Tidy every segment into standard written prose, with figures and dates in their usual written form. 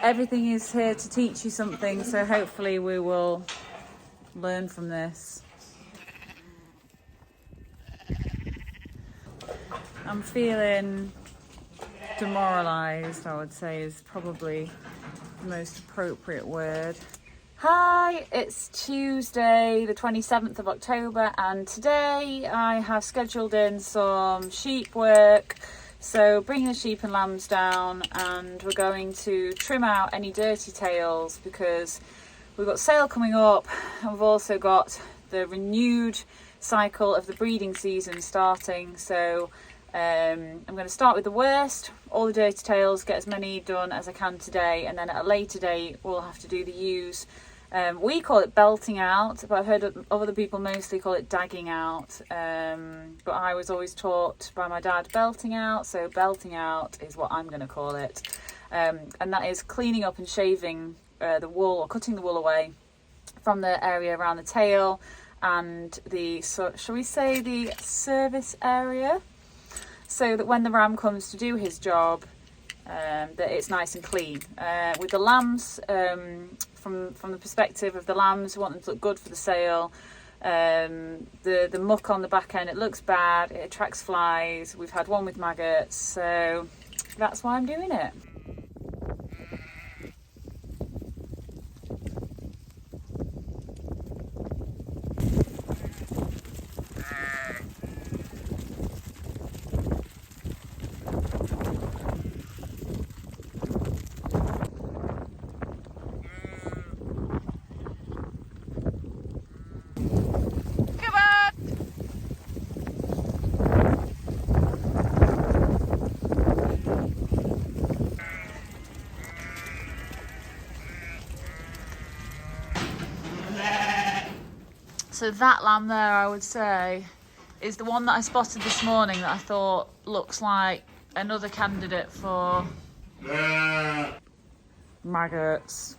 everything is here to teach you something, so hopefully we will learn from this. I'm feeling demoralised, I would say, is probably the most appropriate word. Hi, it's Tuesday the 27th of October, and today I have scheduled in some sheep work. So bringing the sheep and lambs down, and we're going to trim out any dirty tails because we've got sale coming up, and we've also got the renewed cycle of the breeding season starting. So I'm going to start with the worst, all the dirty tails, get as many done as I can today, and then at a later date we'll have to do the ewes. We call it belting out, but I've heard of other people mostly call it dagging out. But I was always taught by my dad belting out, so belting out is what I'm going to call it. And that is cleaning up and shaving the wool, or cutting the wool away from the area around the tail and the, shall we say, the service area, so that when the ram comes to do his job, that it's nice and clean. With the lambs, from the perspective of the lambs, we want them to look good for the sale. The muck on the back end, it looks bad, it attracts flies. We've had one with maggots, so that's why I'm doing it. So that lamb there, I would say, is the one that I spotted this morning that I thought looks like another candidate for maggots.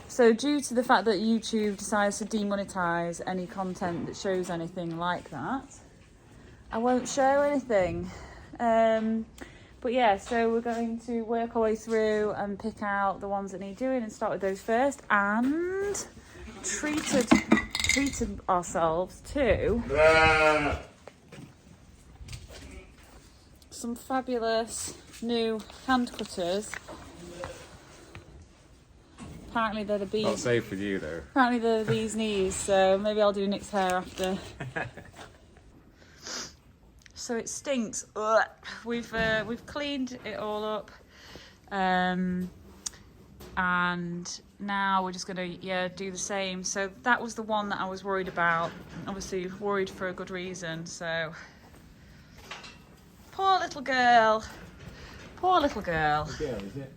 So due to the fact that YouTube decides to demonetize any content that shows anything like that, I won't show anything. But yeah, so we're going to work our way through and pick out the ones that need doing and start with those first, and treated ourselves to some fabulous new hand cutters. Apparently they're the bees. Not safe for you though. Apparently they're the bees' knees, so maybe I'll do Nick's hair after. So it stinks. Ugh. We've cleaned it all up, and now we're just gonna do the same. So that was the one that I was worried about. Obviously worried for a good reason. So poor little girl. Poor little girl. Girl, is it?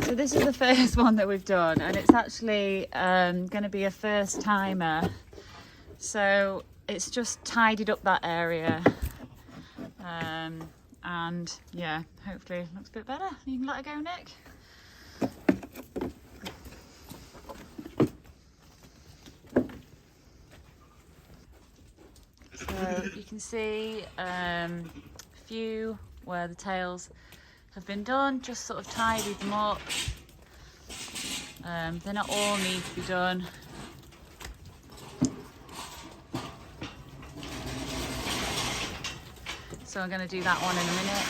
So this is the first one that we've done, and it's actually going to be a first timer. So it's just tidied up that area, and yeah, hopefully it looks a bit better. You can let it go, Nick. So you can see a few where the tails have been done, just sort of tidied them up. They're not all need to be done. So I'm going to do that one in a minute.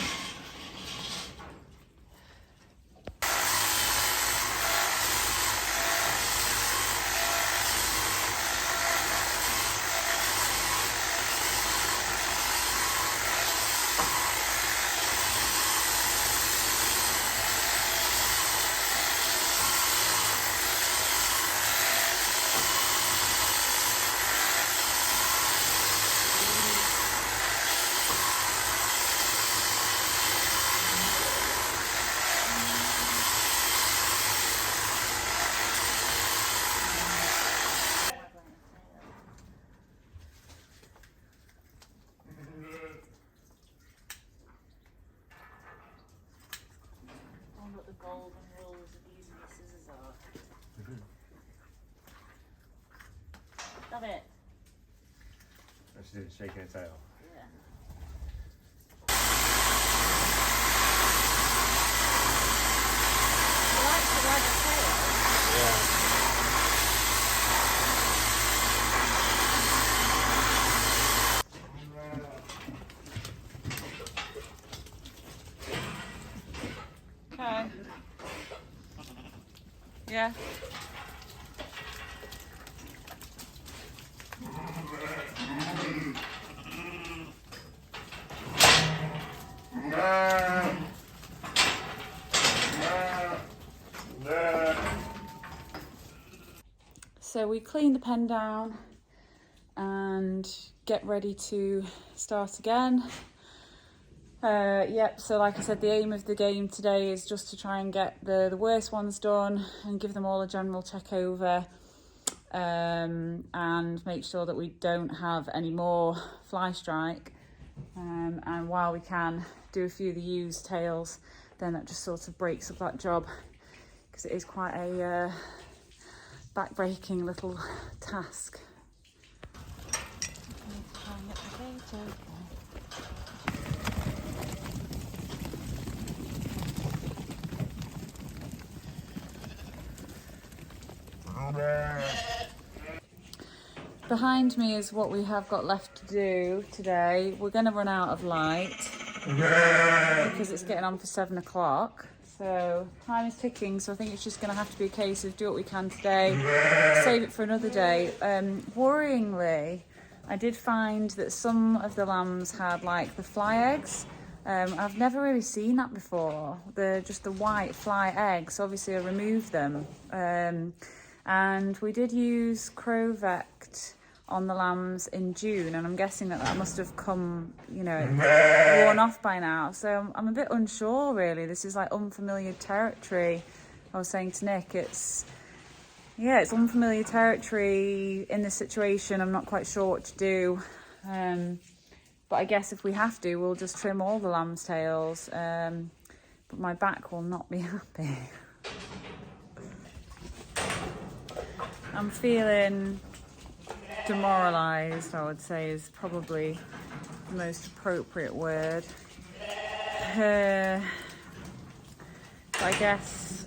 Golden rules of using the scissors are. Love it. She's doing shaking her tail. Yeah. Okay. Yeah. So we clean the pen down and get ready to start again. Yep, so like I said, the aim of the game today is just to try and get the worst ones done and give them all a general check over, and make sure that we don't have any more fly strike, and while we can do a few of the ewes tails, then that just sort of breaks up that job, because it is quite a back-breaking little task. Behind me is what we have got left to do today. We're going to run out of light because it's getting on for 7 o'clock. So time is ticking, so I think it's just going to have to be a case of do what we can today, save it for another day. Worryingly, I did find that some of the lambs had like the fly eggs. I've never really seen that before. Just the white fly eggs. Obviously I removed them. And we did use Crovect on the lambs in June, and I'm guessing that must have come, you know, worn off by now. So I'm a bit unsure really. This is like unfamiliar territory. I was saying to Nick, it's unfamiliar territory in this situation. I'm not quite sure what to do. But I guess if we have to, we'll just trim all the lamb's tails. But my back will not be happy. I'm feeling demoralised, I would say, is probably the most appropriate word. I guess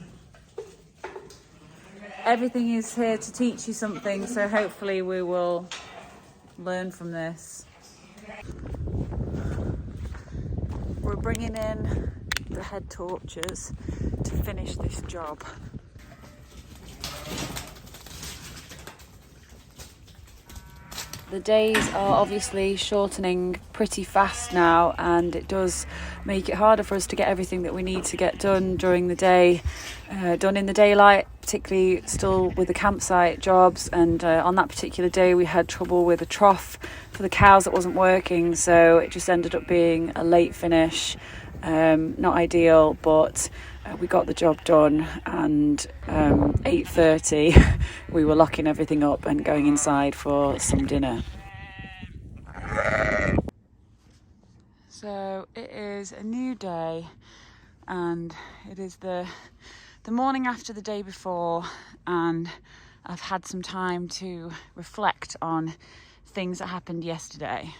everything is here to teach you something, so hopefully we will learn from this. We're bringing in the head torches to finish this job. The days are obviously shortening pretty fast now, and it does make it harder for us to get everything that we need to get done during the day, done in the daylight, particularly still with the campsite jobs. And on that particular day we had trouble with a trough for the cows that wasn't working, so it just ended up being a late finish. Not ideal, but we got the job done, and 8:30 we were locking everything up and going inside for some dinner. So it is a new day, and it is the morning after the day before, and I've had some time to reflect on things that happened yesterday.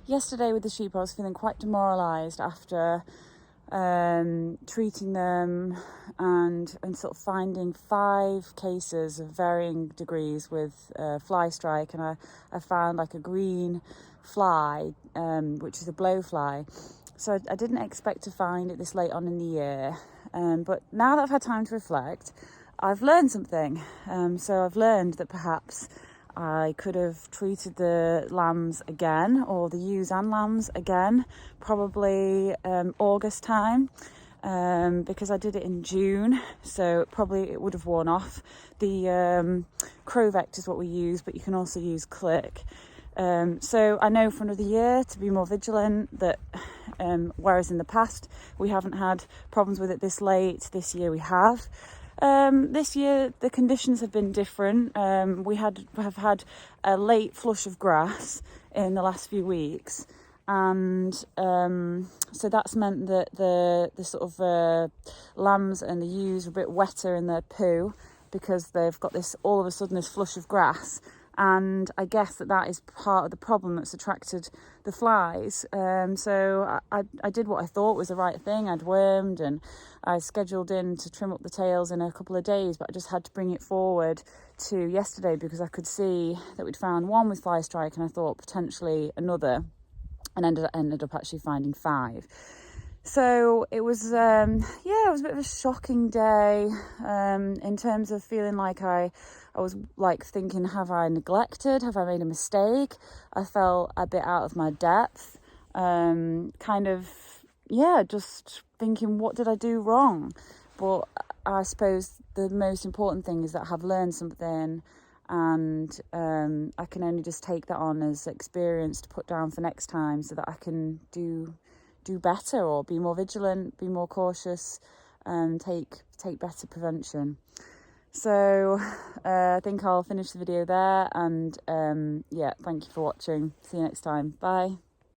Yesterday with the sheep, I was feeling quite demoralised after treating them and sort of finding 5 cases of varying degrees with fly strike, and I found like a green fly, which is a blowfly. So I didn't expect to find it this late on in the year, but now that I've had time to reflect, I've learned something. So I've learned that perhaps I could have treated the lambs again, or the ewes and lambs again, probably August time, because I did it in June, so probably it would have worn off. The Crovect is what we use, but you can also use Click. So I know for another year to be more vigilant, that whereas in the past we haven't had problems with it this late, this year we have. This year the conditions have been different. We have had a late flush of grass in the last few weeks, and so that's meant that the sort of lambs and the ewes are a bit wetter in their poo, because they've got this all of a sudden this flush of grass. And I guess that is part of the problem that's attracted the flies. So I did what I thought was the right thing. I'd wormed and I scheduled in to trim up the tails in a couple of days, but I just had to bring it forward to yesterday because I could see that we'd found one with fly strike, and I thought potentially another, and ended up actually finding 5. So it was, yeah, it was a bit of a shocking day in terms of feeling like I was like thinking, have I neglected? Have I made a mistake? I felt a bit out of my depth, kind of, yeah, just thinking, what did I do wrong? But I suppose the most important thing is that I have learned something, and I can only just take that on as experience to put down for next time, so that I can do better, or be more vigilant, be more cautious, and take better prevention. So I think I'll finish the video there, and yeah, thank you for watching. See you next time. Bye.